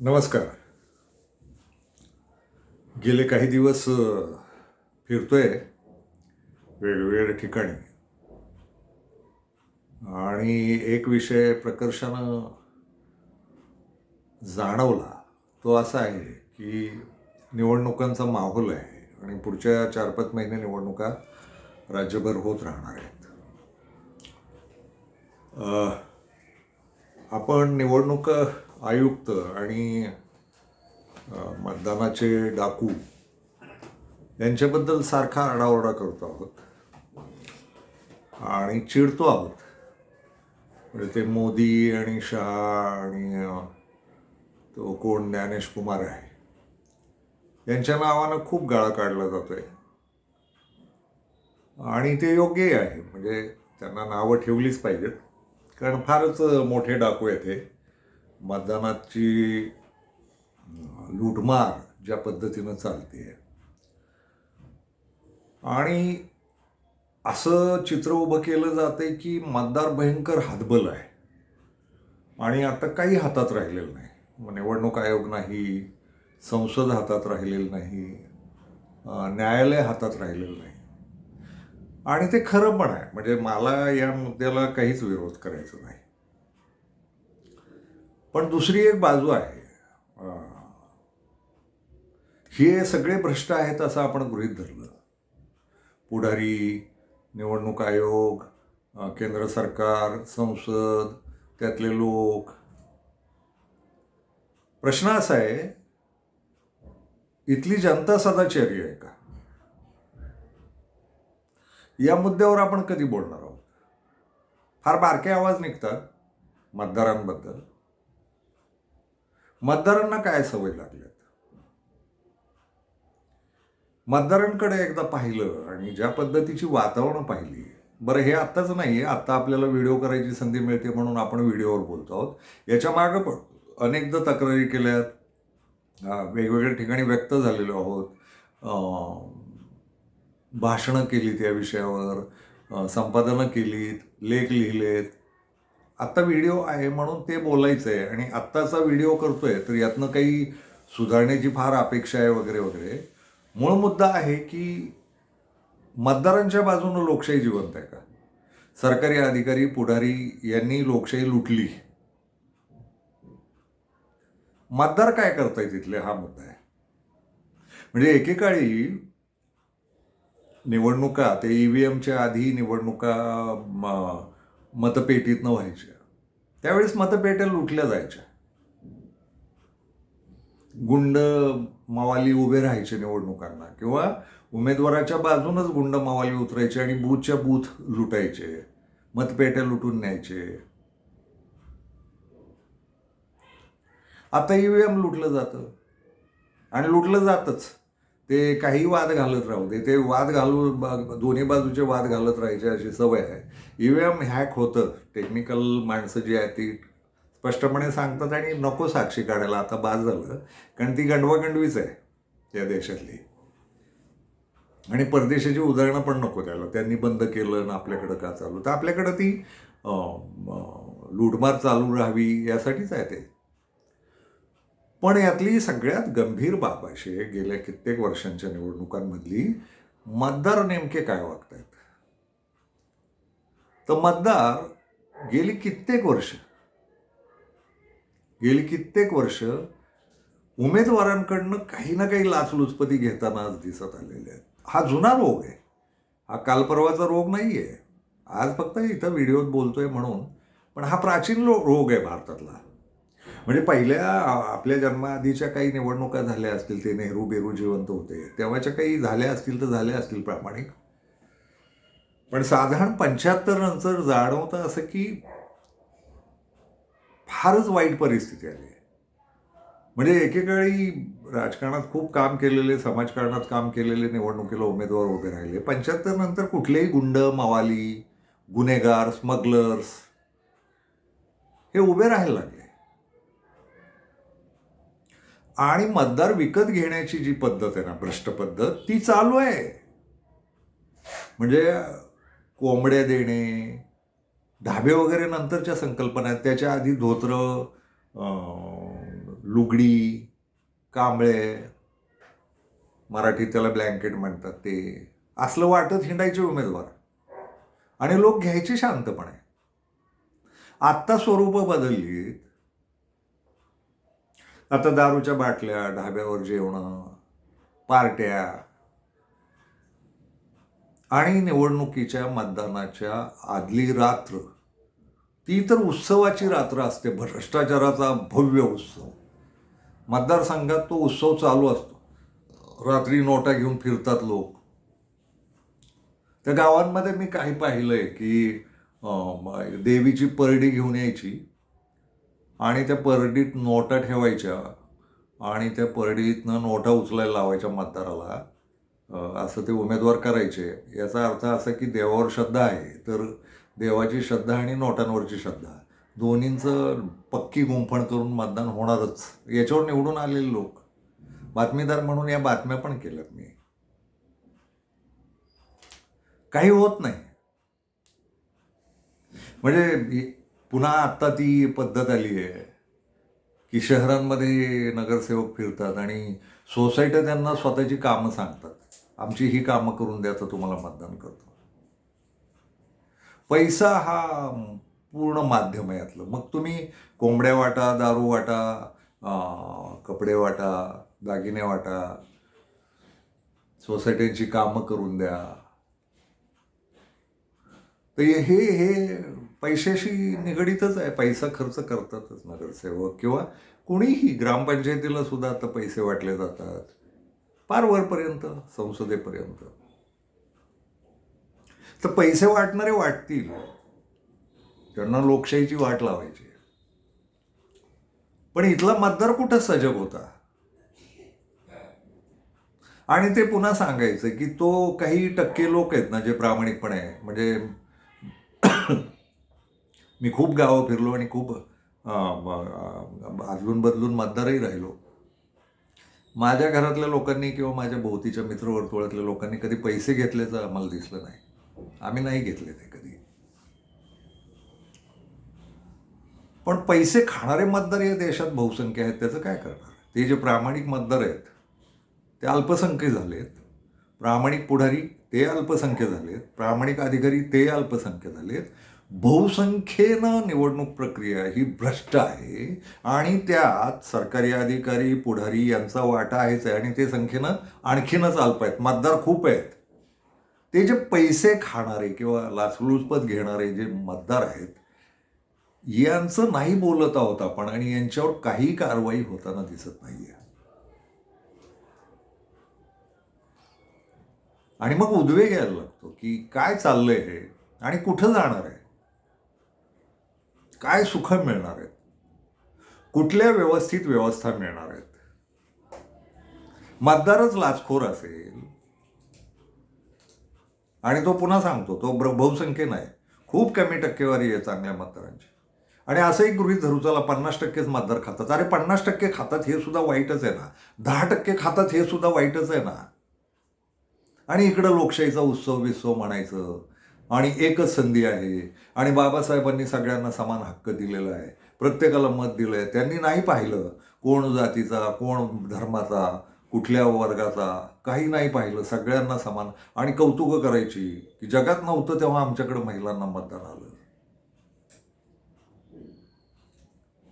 नमस्कार. गेले काही दिवस फिरतोय वेगवेगळ्या ठिकाणी आणि एक विषय प्रकर्षानं जाणवला. तो असा आहे की निवडणुकांचा माहोल आहे आणि पुढच्या 4-5 महिने निवडणुका राज्यभर होत राहणार आहेत. आपण निवडणूक आयुक्त आणि मतदानाचे डाकू यांच्याबद्दल सारखा आरडाओरडा करतो आहोत आणि चिडतो आहोत. म्हणजे ते मोदी आणि शहा आणि तो कोण ज्ञानेश कुमार आहे यांच्या नावानं खूप गाळा काढला जातोय आणि ते योग्यही आहे. म्हणजे त्यांना नावं ठेवलीच पाहिजेत, कारण फारच मोठे डाकू आहेत हे. मतदानाची लूटमार ज्या पद्धतीनं चालते आणि असं चित्र उभं केलं जाते की मतदार भयंकर हतबल आहे आणि आता काही हातात राहिलेलं नाही. निवडणूक आयोग नाही, संसद हातात राहिलेलं नाही, न्यायालय हातात राहिलेलं नाही. आणि ते खरं पण आहे. म्हणजे मला या मुद्द्याला काहीच विरोध करायचा नाही. पण दुसरी एक बाजू आहे. हे सगळे भ्रष्ट आहेत असं आपण गृहीत धरलं. पुढारी, निवडणूक आयोग, केंद्र सरकार, संसद, त्यातले लोक. प्रश्न असा आहे, इथली जनता सदाचारी आहे का? या मुद्द्यावर आपण कधी बोलणार आहोत? फार बारके आवाज निघतात मतदारांबद्दल. मतदारांना काय सवय लागल्यात? मतदारांकडे एकदा पाहिलं आणि ज्या पद्धतीची वातावरण पाहिली. बरं, हे आत्ताच नाही आहे, आत्ता आपल्याला व्हिडिओ करायची संधी मिळते म्हणून आपण व्हिडिओवर बोलतो आहोत. याच्या मागं पण अनेकदा तक्रारी केल्यात, वेगवेगळ्या ठिकाणी व्यक्त झालेलो आहोत, भाषणं केली त्या विषयावर, संपादनं केलीत, लेख लिहिलेत. आत्ता व्हिडिओ आहे म्हणून ते बोलायचं आहे आणि आत्ताचा व्हिडिओ करतोय तर यातनं काही सुधारण्याची फार अपेक्षा आहे वगैरे वगैरे. मूळ मुद्दा आहे की मतदारांच्या बाजूनं लोकशाही जिवंत आहे का? सरकारी अधिकारी, पुढारी यांनी लोकशाही लुटली. मतदार काय करतायत तिथले, हा मुद्दा आहे. म्हणजे एकेकाळी निवडणुका, ते ईव्हीएमच्या आधी निवडणुका मतपेटीतनं व्हायच्या. त्यावेळेस मतपेट्या लुटल्या जायच्या. गुंड मवाली उभे राहायचे निवडणुकांना किंवा उमेदवाराच्या बाजूनच गुंड मवाली उतरायचे आणि बूथच्या बूथ लुटायचे, मतपेट्या लुटून न्यायचे. आता ईव्हीएम लुटलं जातं आणि लुटलं जातच. ते काही वाद घालत राहू दे, ते वाद दोन्ही बाजूचे वाद घालत राहायचे अशी सवय आहे. ईव्हीएम हॅक होतं. टेक्निकल माणसं जी आहेत ती स्पष्टपणे सांगतात आणि नको साक्षी काढायला, आता बाद झालं, कारण ती गंडवागंडवीच आहे या देशातली. आणि परदेशाची उदाहरणं पण नको त्याला. त्यांनी बंद केलं ना आपल्याकडं का चालू? तर आपल्याकडं ती लूटमार चालू राहावी यासाठीच आहे ते. पण यातली सगळ्यात गंभीर बाब अशी आहे, गेल्या कित्येक वर्षांच्या निवडणुकांमधली, मतदार नेमके काय वागतायत. तर मतदार गेली कित्येक वर्ष उमेदवारांकडनं काही ना काही लाचलुचपती घेताना दिसत आलेले आहेत. हा जुना रोग आहे. हा कालपर्वाचा रोग नाही आहे. आज फक्त इथं व्हिडिओत बोलतोय म्हणून. पण हा प्राचीन रोग आहे भारतातला. म्हणजे पहिल्या आपल्या जन्माआधीच्या काही निवडणुका झाल्या असतील, ते नेहरू बेरू जिवंत होते तेव्हाच्या काही झाल्या असतील तर झाल्या असतील प्रामाणिक. पण साधारण 75 नंतर जाणवतं असं की फारच वाईट परिस्थिती आली आहे. म्हणजे एकेकाळी राजकारणात खूप काम केलेले, समाजकारणात काम केलेले निवडणुकीला उमेदवार उभे राहिले. 75 नंतर कुठलेही गुंड, मवाली, गुन्हेगार, स्मगलर्स हे उभे राहायला लागले. आणि मतदार विकत घेण्याची जी पद्धत आहे ना, भ्रष्ट पद्धत, ती चालू आहे. म्हणजे कोंबड्या देणे, ढाबे वगैरे नंतरच्या संकल्पना आहेत. त्याच्या आधी धोत्र, लुगडी, कांबळे, मराठीत त्याला ब्लँकेट म्हणतात, ते असलं वाटत हिंडायचे उमेदवार आणि लोक घ्यायचे शांतपणे. आत्ता स्वरूप बदललीत. आता दारूच्या बाटल्या, ढाब्यावर जेवणं, पार्ट्या आणि निवडणुकीच्या मतदानाच्या आदली रात्र, ती तर उत्सवाची रात्र असते, भ्रष्टाचाराचा भव्य उत्सव. मतदारसंघात तो उत्सव चालू असतो. रात्री नोटा घेऊन फिरतात लोक. त्या गावांमध्ये मी काही पाहिलंय की देवीची परडी घेऊन यायची आणि त्या परडीत नोटा ठेवायच्या आणि त्या परडीतनं नोटा उचलायला लावायच्या मतदाराला. असं ते उमेदवार करायचे. याचा अर्थ असा की देवावर श्रद्धा आहे, तर देवाची श्रद्धा आणि नोटांवरची श्रद्धा दोन्हींचं पक्की गुंफण करून मतदान होणारच. याच्यावर निवडून आलेले लोक. बातमीदार म्हणून या बातम्या पण केल्यात मी. काही होत नाही. म्हणजे पुन्हा आत्ता ती पद्धत आली आहे की शहरांमध्ये नगरसेवक फिरतात आणि सोसायट्या त्यांना स्वतःची कामं सांगतात. आमची ही कामं करून द्या तर तुम्हाला मतदान करतो. पैसा हा पूर्ण माध्यम आहे यातलं. मग तुम्ही कोंबड्या वाटा, दारू वाटा, कपडे वाटा, दागिने वाटा, सोसायटीची कामं करून द्या. तर हे पैशाशी निगडीतच आहे. पैसा खर्च करतातच नगरसेवक किंवा कोणीही. ग्रामपंचायतीला सुद्धा आता पैसे वाटले जातात, फार वरपर्यंत, संसदेपर्यंत. तर पैसे वाटणारे वाटतील, त्यांना लोकशाहीची वाट लावायची. पण इथला मतदार कुठं सजग होता? आणि ते पुन्हा सांगायचं की तो काही टक्के लोक आहेत ना जे प्रामाणिकपणे आहे. म्हणजे मी खूप गावं फिरलो आणि खूप अदलून बदलून मतदारही राहिलो. माझ्या घरातल्या लोकांनी किंवा माझ्या भोवतीच्या मित्रवर्तुळातल्या लोकांनी कधी पैसे घेतल्याचं आम्हाला दिसलं नाही. आम्ही नाही घेतले ते कधी. पण पैसे खाणारे मतदार या देशात बहुसंख्य आहेत. त्याचं काय करणार? ते जे प्रामाणिक मतदार आहेत ते अल्पसंख्य झालेत. प्रामाणिक पुढारी ते अल्पसंख्य झालेत. प्रामाणिक अधिकारी ते अल्पसंख्य झालेत. बहुसंख्येनं निवडणूक प्रक्रिया ही भ्रष्ट आहे आणि त्यात सरकारी अधिकारी, पुढारी यांचा वाटा आहेच आहे. आणि ते संख्येनं आणखीनच अल्प आहेत. मतदार खूप आहेत. ते जे पैसे खाणारे किंवा लाचलुचपत घेणारे जे मतदार आहेत, यांचं नाही बोलत आहोत आपण आणि यांच्यावर काही कारवाई होताना दिसत नाहीये. आणि मग उद्वेग यायला लागतो की काय चाललंय हे आणि कुठं जाणार आहे, काय सुख मिळणार आहेत, कुठल्या व्यवस्थित व्यवस्था मिळणार आहेत. मतदारच लाचखोर असेल आणि तो पुन्हा सांगतो तो बहुसंख्य नाही, खूप कमी टक्केवारी आहे चांगल्या मतदारांची. आणि असंही गृहीत धरू चला 50%च मतदार खातात. अरे 50% खातात हे सुद्धा वाईटच आहे ना. 10% खातात हे सुद्धा वाईटच आहे ना. आणि इकडं लोकशाहीचा उत्सव वित्सव म्हणायचं आणि एकच संधी आहे आणि बाबासाहेबांनी सगळ्यांना समान हक्क दिलेला आहे, प्रत्येकाला मत दिलं आहे. त्यांनी नाही पाहिलं कोण जातीचा, कोण धर्माचा, कुठल्या वर्गाचा, काही नाही पाहिलं. सगळ्यांना समान. आणि कौतुकं करायची की जगात नव्हतं तेव्हा आमच्याकडे महिलांना मतदान आलं.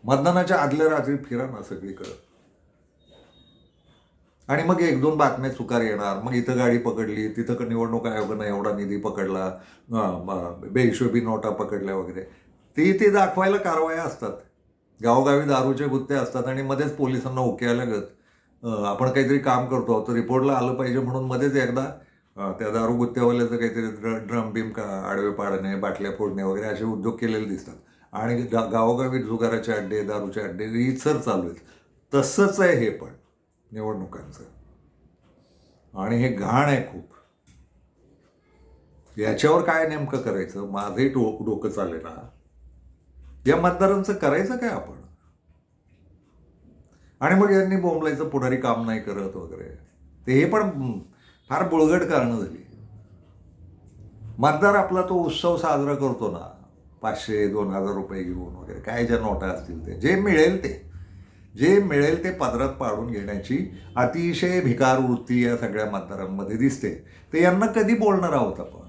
मतदानाच्या आदल्या रात्री फिरा ना सगळीकडं आणि मग 1-2 बातम्या चुकार येणार. मग इथं गाडी पकडली, तिथं निवडणूक आयोगानं एवढा निधी पकडला, बेहिशोबी नोटा पकडल्या वगैरे. ते दाखवायला कारवाया असतात. गावोगावी दारूचे गुत्ते असतात आणि मध्येच पोलिसांना ओके आल्यागत आपण काहीतरी काम करतो तर रिपोर्टला आलं पाहिजे म्हणून मध्येच एकदा त्या दारू गुत्त्यावाल्याचं काहीतरी ड्रम बिम आडवे पाडणे, बाटल्या फोडणे वगैरे असे उद्योग केलेले दिसतात. आणि गावोगावी जुगाराचे अड्डे, दारूचे अड्डे रीतसर चालू आहेत. तसंच आहे हे पण निवडणुकांचं. आणि हे घाण आहे खूप. याच्यावर काय नेमकं करायचं? माझंही डोकं चालेल ना. या मतदारांचं करायचं काय आपण? आणि मग यांनी बोंबलायचं पुढारी काम नाही करत वगैरे. ते हे पण फार बुळगट कारणं झाली. मतदार आपला तो उत्सव साजरा करतो ना, 500-2000 रुपये घेऊन वगैरे, काय ज्या नोटा असतील ते, जे मिळेल ते, जे मिळेल ते पदरात पाडून घेण्याची अतिशय भिकार वृत्ती या सगळ्या मतदारांमध्ये दिसते. तर यांना कधी बोलणार आहोत आपण?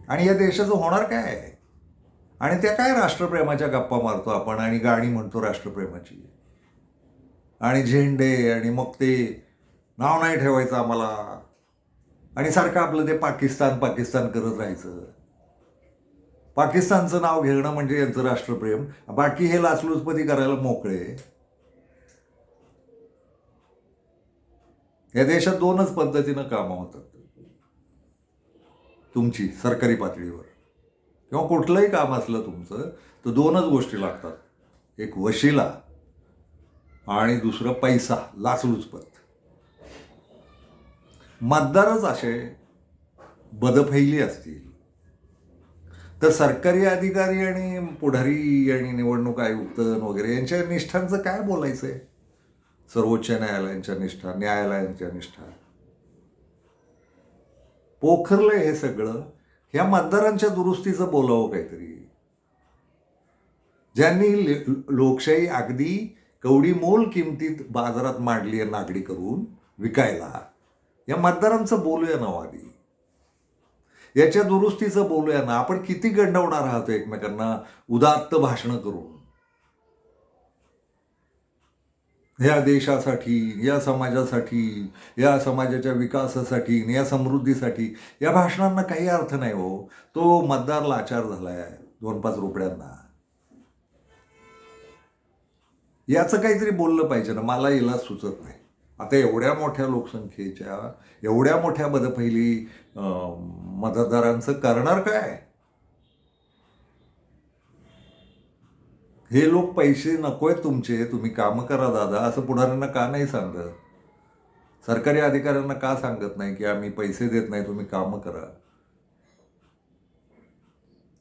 आणि या देशाचं होणार काय? आणि त्या काय राष्ट्रप्रेमाच्या गप्पा मारतो आपण आणि गाणी म्हणतो राष्ट्रप्रेमाची आणि झेंडे आणि मग ते नाव नाही ठेवायचं आम्हाला आणि सारखं आपलं ते पाकिस्तान पाकिस्तान करत राहायचं. पाकिस्तानचं नाव घेणं म्हणजे यांचं राष्ट्रप्रेम. बाकी हे लाचलुचपती करायला मोकळे. या देशात दोनच पद्धतीनं कामं होतात तुमची सरकारी पातळीवर किंवा कुठलंही काम असलं तुमचं तर दोनच गोष्टी लागतात. एक वशिला आणि दुसरं पैसा, लाचलुचपत. मतदारच असे बदफैली असतील तर सरकारी अधिकारी आणि पुढारी आणि निवडणूक आयुक्त वगैरे यांच्या निष्ठांचं काय बोलायचंय? सर्वोच्च न्यायालयांच्या निष्ठा, न्यायालयांच्या निष्ठा पोखरलंय हे सगळं. ह्या मतदारांच्या दुरुस्तीचं बोलावं काहीतरी. ज्यांनी लोकशाही अगदी कवडी मोल किमतीत बाजारात मांडली आहे नागडी करून विकायला, या मतदारांचं बोलूया ना आधी. याच्या दुरुस्तीचं बोलूया ना. आपण किती गंडवणार आहोत एकमेकांना उदात्त भाषणं करून. ह्या देशासाठी, या समाजासाठी, या समाजाच्या विकासासाठी, या समृद्धीसाठी या भाषणांना काही अर्थ नाही हो. तो मतदार लाचार झालाय 2-5 रुपयांना. याचं काहीतरी बोललं पाहिजे ना. मला याला सुचत नाही. आता एवढ्या मोठ्या लोकसंख्येच्या, एवढ्या मोठ्या बदफैली मतदारांचं करणार काय? हे लोक पैसे नकोय तुमचे, तुम्ही कामं करा दादा, असं पुढाऱ्यांना का नाही सांगत? सरकारी अधिकाऱ्यांना का सांगत नाही की आम्ही पैसे देत नाही, तुम्ही कामं करा?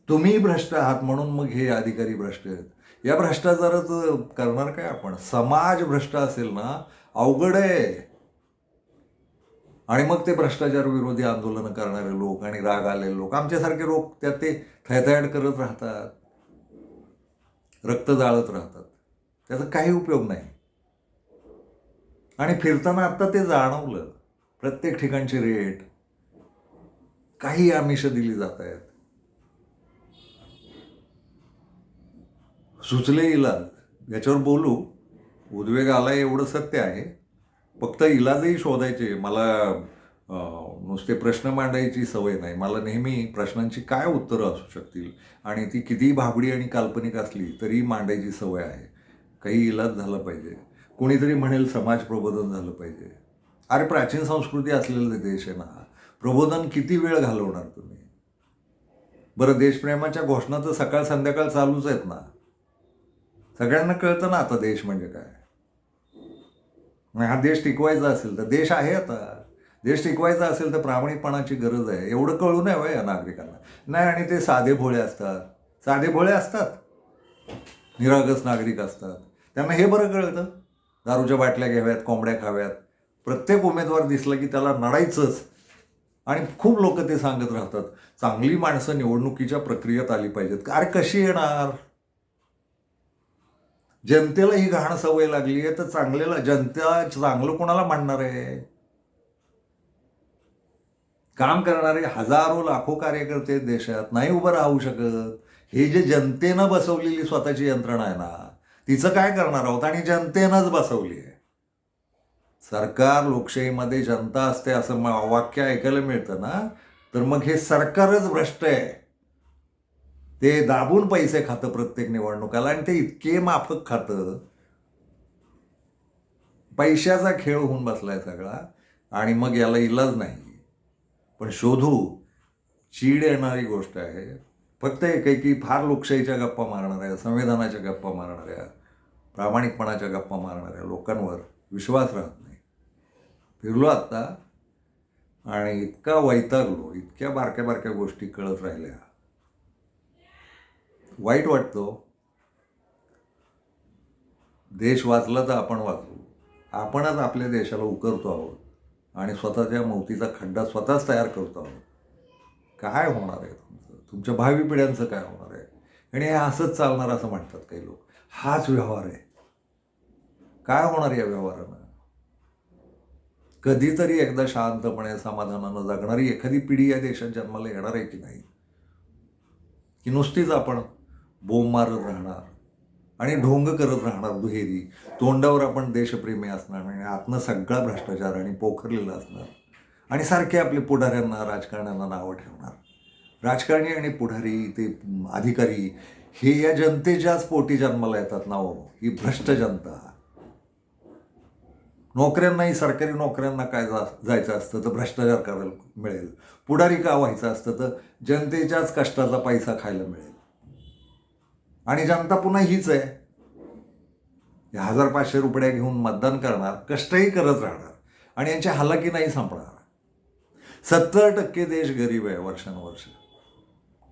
तुम्ही भ्रष्ट आहात म्हणून मग हे अधिकारी भ्रष्ट आहेत. या भ्रष्टाचाराचं करणार काय आपण? समाज भ्रष्ट असेल ना, अवघड आहे. आणि मग ते भ्रष्टाचार विरोधी आंदोलनं करणारे लोक आणि राग आलेले लोक, आमच्यासारखे लोक त्यात ते थैथयाट करत राहतात, रक्त जाळत राहतात. त्याचा काही उपयोग नाही. आणि फिरताना आत्ता ते जाणवलं. प्रत्येक ठिकाणचे रेट, काही आमिषं दिली जात आहेत. सुचले इलाज, याच्यावर बोलू. उद्वेग आला एवढं सत्य आहे. फक्त इलाजही शोधायचे. मला नुसते प्रश्न मांडायची सवय नाही. मला नेहमी प्रश्नांची काय उत्तरं असू शकतील आणि ती किती भाबडी आणि काल्पनिक असली तरी मांडायची सवय आहे. काही इलाज झाला पाहिजे. कोणीतरी म्हणेल समाज प्रबोधन झालं पाहिजे. अरे प्राचीन संस्कृती असलेला देश आहे ना. प्रबोधन किती वेळ घालवणार तुम्ही? बरं, देशप्रेमाच्या घोषणा तर सकाळ संध्याकाळ चालूच आहेत ना. सगळ्यांना कळतं ना आता देश म्हणजे काय. हा देश टिकवायचा असेल तर देश आहे आता. देश टिकवायचा असेल तर प्रामाणिकपणाची गरज आहे. एवढं कळू नये वय या नागरिकांना. नाही, आणि ते साधे भोळे असतात, निरागस नागरिक असतात. त्यांना हे बरं कळतं. दारूच्या बाटल्या घ्याव्यात, कोंबड्या खाव्यात. प्रत्येक उमेदवार दिसला की त्याला नडायचंच. आणि खूप लोक ते सांगत राहतात, चांगली माणसं निवडणुकीच्या प्रक्रियेत आली पाहिजेत. अरे कशी येणार? जनतेला ही घाण सवय लागली आहे तर जनता चांगलं कोणाला मांडणार आहे? काम करणारे हजारो लाखो कार्यकर्ते देशात नाही उभं राहू शकत. हे जे जनतेनं बसवलेली स्वतःची यंत्रणा आहे ना, तिचं काय करणार आहोत? आणि जनतेनंच बसवली आहे. सरकार, लोकशाहीमध्ये जनता असते असं वाक्य ऐकायला मिळतं ना, तर मग हे सरकारच भ्रष्ट आहे. ते दाबून पैसे खातं प्रत्येक निवडणुकाला आणि ते इतके माफक खातं. पैशाचा खेळ होऊन बसलाय सगळा. आणि मग याला इलाज नाही. पण शोधू. चीड येणारी गोष्ट आहे. फक्त एकेकी फार लोकशाहीच्या गप्पा मारणाऱ्या, संविधानाच्या गप्पा मारणाऱ्या, प्रामाणिकपणाच्या गप्पा मारणाऱ्या लोकांवर विश्वास राहत नाही. फिरलो आत्ता आणि इतका वैतागलो, इतक्या बारक्या बारक्या गोष्टी कळत राहिल्या. वाईट वाटतो. देश वाचला तर आपण वाचू. आपणच आपल्या देशाला उकरतो आहोत आणि स्वतःच्या मौतीचा खड्डा स्वतःच तयार करतो आहोत. काय होणार आहे तुमचं? तुमच्या भावी पिढ्यांचं काय होणार आहे? आणि हे असंच चालणार असं म्हणतात काही लोक. हाच व्यवहार आहे. काय होणार या व्यवहारानं? कधीतरी एकदा शांतपणे समाधानानं जगणारी एखादी पिढी या देशात जन्माला येणार आहे की नाही? की नुसतीच आपण बोंब मारत राहणार आणि ढोंग करत राहणार दुहेरी, तोंडावर आपण देशप्रेमी असणार आणि आतनं सगळा भ्रष्टाचार आणि पोखरलेला असणार आणि सारखे आपले पुढाऱ्यांना राजकारण्यांना नावं ठेवणार. राजकारणी आणि पुढारी ते अधिकारी हे या जनतेच्याच पोटी जन्माला येतात ना हो. ही भ्रष्ट जनता. नोकऱ्यांनाही, सरकारी नोकऱ्यांना काय जायचं असतं तर भ्रष्टाचार करायला मिळेल. पुढारी का व्हायचं असतं तर जनतेच्याच कष्टाचा पैसा खायला मिळेल. आणि जनता पुन्हा हीच आहे. 1,500 रुपये घेऊन मतदान करणार, कष्टही करत राहणार आणि यांची हालाकी नाही संपणार. 70% देश गरीब आहे वर्षानुवर्ष.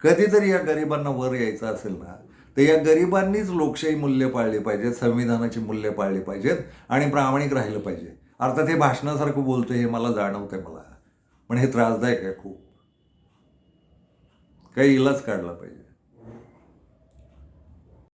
कधीतरी या गरिबांना वर यायचं असेल ना तर या गरिबांनीच लोकशाही मूल्य पाळली पाहिजेत, संविधानाची मूल्य पाळली पाहिजेत आणि प्रामाणिक राहिलं पाहिजे. अर्थात हे भाषणासारखं बोलतोय हे मला जाणवतंय मला, पण हे त्रासदायक आहे खूप. काही इलाज काढला पाहिजे.